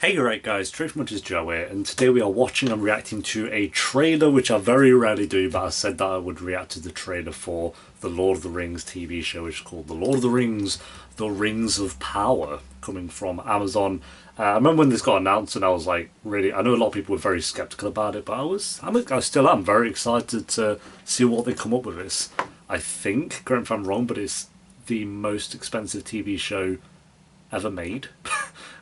Hey, right guys, Truth Much is Joe here, and today we are watching and reacting to a trailer, which I very rarely do, but I said that I would react to the trailer for the Lord of the Rings TV show, which is called The Lord of the Rings, The Rings of Power, coming from Amazon. I remember when this got announced, and I was like, really, I know a lot of people were very skeptical about it, but I still am very excited to see what they come up with this. I think, correct me if I'm wrong, but it's the most expensive TV show ever made,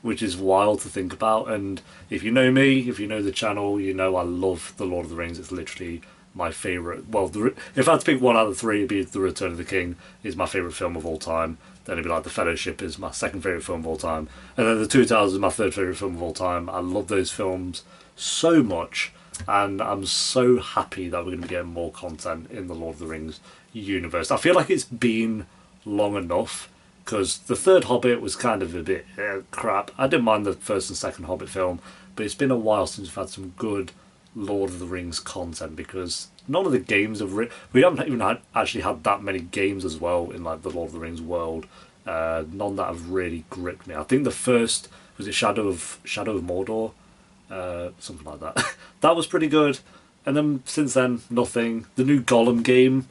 which is wild to think about. And if you know me, if you know the channel, you know I love The Lord of the Rings. It's literally my favourite. Well, if I had to pick one out of the three, it'd be The Return of the King is my favourite film of all time. Then it'd be like The Fellowship is my second favourite film of all time. And then The Two Towers is my third favourite film of all time. I love those films so much. And I'm so happy that we're going to be getting more content in the Lord of the Rings universe. I feel like it's been long enough because the third Hobbit was kind of a bit crap. I didn't mind the first and second Hobbit film, but it's been a while since we've had some good Lord of the Rings content because none of the games have we haven't even actually had that many games as well in like the Lord of the Rings world. None that have really gripped me. I think the first was it Shadow of Mordor, something like that. That was pretty good, and then since then nothing. The new Gollum game,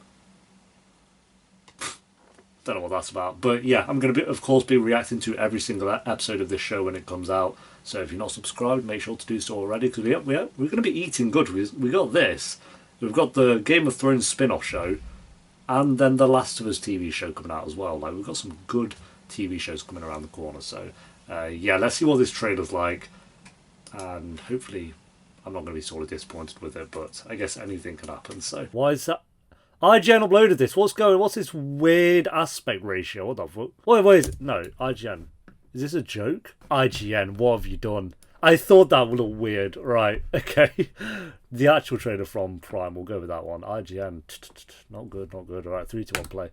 don't know what that's about, but yeah, I'm going to of course be reacting to every single episode of this show when it comes out. So if you're not subscribed, make sure to do so already because we're going to be eating good. We got this, we've got the Game of Thrones spin-off show, and then the Last of Us TV show coming out as well. Like we've got some good TV shows coming around the corner. So yeah, let's see what this trailer's like, and hopefully I'm not going to be sort of disappointed with it. But I guess anything can happen. So why is that? IGN uploaded this. What's this weird aspect ratio? What the fuck? Wait, is it? No, IGN. Is this a joke? IGN, what have you done? I thought that would look weird. Right, okay. The actual trailer from Prime, we'll go with that one. IGN, not good. Alright, 3, 2, 1, play.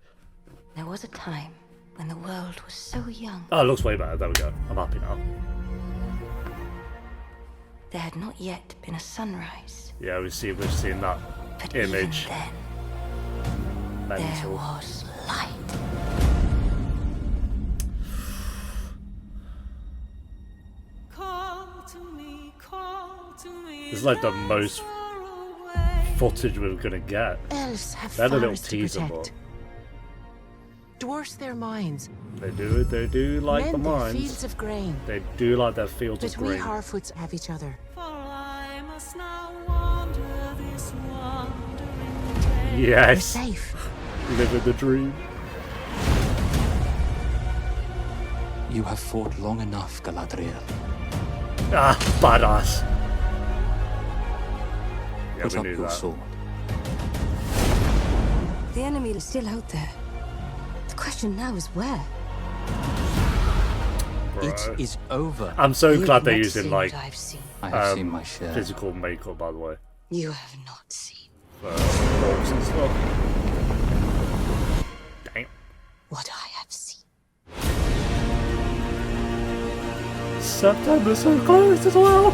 There was a time when the world was so young. Oh, it looks way better. There we go. I'm happy now. There had not yet been a sunrise. Yeah, we've seen that But image. even then, there Mental. was light. This is like the most footage we're gonna get. Elves have They had a little farms to teaser, protect. Dwarfs their mines. They do like Men the their mines. fields of grain. They do like their fields But of we grain. Harfoots have each other. We're Yes, safe. living the dream. You have fought long enough, Galadriel. Ah, badass. Yeah, Put we up knew your that. sword. The enemy is still out there. The question now is where? Bro. It is over. I'm so You glad have they're not using seen like what I've seen. I have seen my share. physical makeup, by the way. You have not seen Orcs and stuff. Damn. what I have seen. September's so close as well.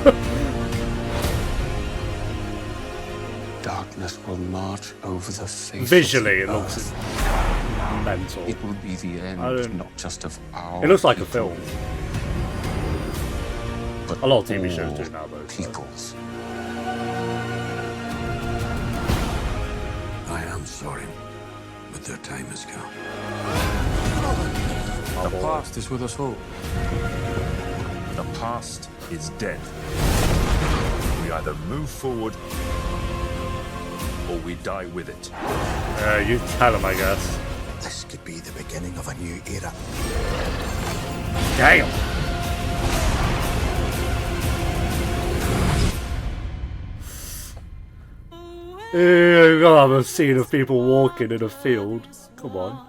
Darkness will march over the face. Visually, it of the looks earth. mental. It will be the I end, don't- not just of our. It looks like a people, film. but A lot of TV shows all do now, though. So. Peoples. I am sorry, but their time has come. The past is with us all. The past is dead. We either move forward or we die with it. You tell him, I guess. This could be the beginning of a new era. Damn. You gotta have a scene of people walking in a field. Come on.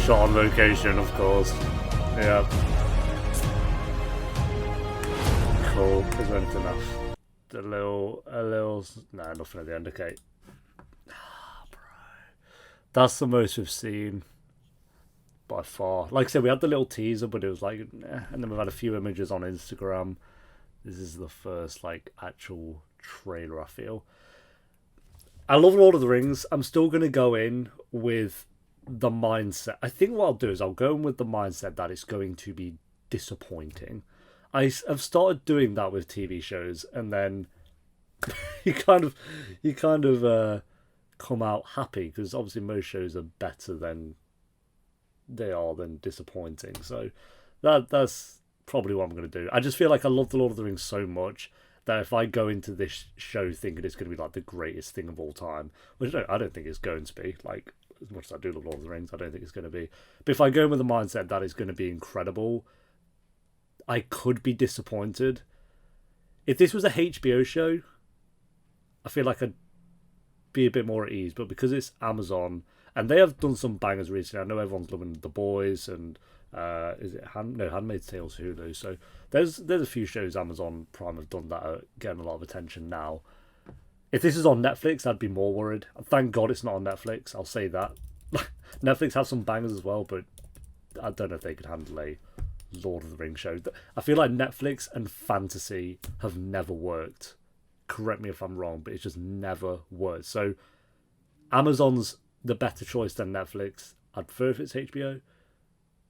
Shot on location, of course. Yeah. Cool. Is there anything else? A little. Nah, nothing at the end. Okay. Ah, bro. That's the most we've seen by far. Like I said, we had the little teaser, but it was like, and then we've had a few images on Instagram. This is the first like actual trailer, I feel. I love Lord of the Rings. I'm still gonna go in with the mindset. I think what I'll do is I'll go in with the mindset that it's going to be disappointing. I've started doing that with TV shows, and then you kind of come out happy, because obviously most shows are better than they are than disappointing. So that's probably what I'm going to do. I just feel like I love the Lord of the Rings so much that if I go into this show thinking it's going to be like the greatest thing of all time, which I don't think it's going to be, like, as much as I do love Lord of the Rings, I don't think it's going to be. But if I go in with the mindset that it's going to be incredible, I could be disappointed. If this was a HBO show, I feel like I'd be a bit more at ease. But because it's Amazon, and they have done some bangers recently, I know everyone's loving The Boys and Handmaid's Tale's Hulu. So there's a few shows Amazon Prime have done that are getting a lot of attention now. If this is on Netflix, I'd be more worried. Thank God it's not on Netflix, I'll say that. Netflix have some bangers as well, but I don't know if they could handle a Lord of the Rings show. I feel like Netflix and fantasy have never worked. Correct me if I'm wrong, but it's just never worked. So Amazon's the better choice than Netflix. I'd prefer if it's HBO.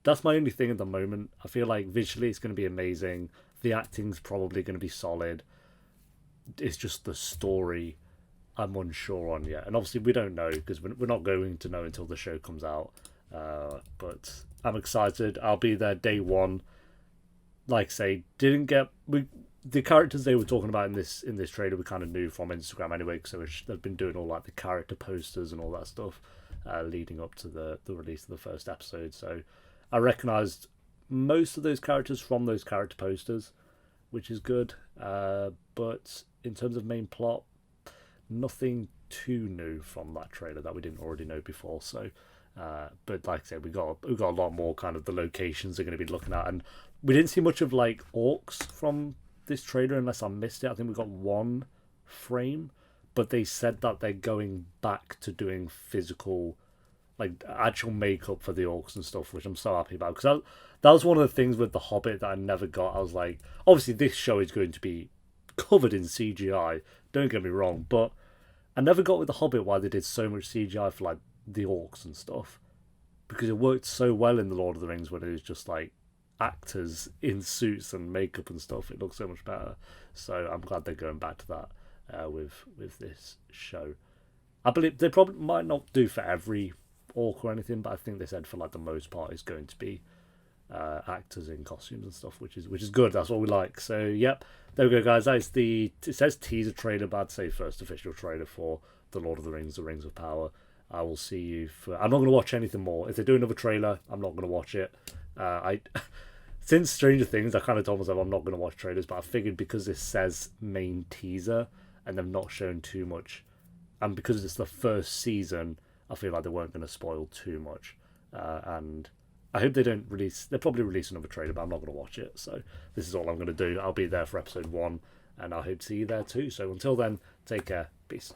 That's my only thing at the moment. I feel like visually it's going to be amazing. The acting's probably going to be solid. It's just the story I'm unsure on yet. And obviously we don't know, because we're not going to know until the show comes out. But I'm excited. I'll be there day one. Like I say, the characters they were talking about in this trailer we kind of knew from Instagram anyway, because they've been doing all like the character posters and all that stuff leading up to the release of the first episode. So I recognised most of those characters from those character posters, which is good. But in terms of main plot, nothing too new from that trailer that we didn't already know before. So, but like I said, we got a lot more kind of the locations they're going to be looking at, and we didn't see much of like orcs from this trailer unless I missed it. I think we got one frame, but they said that they're going back to doing physical, like actual makeup for the orcs and stuff, which I'm so happy about, because that was one of the things with The Hobbit that I never got. I was like, obviously this show is going to be covered in CGI, don't get me wrong, but I never got with The Hobbit why they did so much CGI for like the orcs and stuff, because it worked so well in The Lord of the Rings when it was just like actors in suits and makeup and stuff. It looks so much better. So I'm glad they're going back to that with this show. I believe they probably might not do for every orc or anything, but I think they said for like the most part it's going to be actors in costumes and stuff, which is good. That's what we like. So yep, there we go, guys. That is it says teaser trailer, but I'd say first official trailer for The Lord of the Rings, The Rings of Power. I will see you I'm not going to watch anything more. If they do another trailer, I'm not going to watch it. Since Stranger Things, I kind of told myself I'm not going to watch trailers, but I figured because this says main teaser and they've not shown too much, and because it's the first season, I feel like they weren't going to spoil too much. And I hope they don't release... They'll probably release another trailer, but I'm not going to watch it. So this is all I'm going to do. I'll be there for episode 1, and I hope to see you there too. So until then, take care. Peace.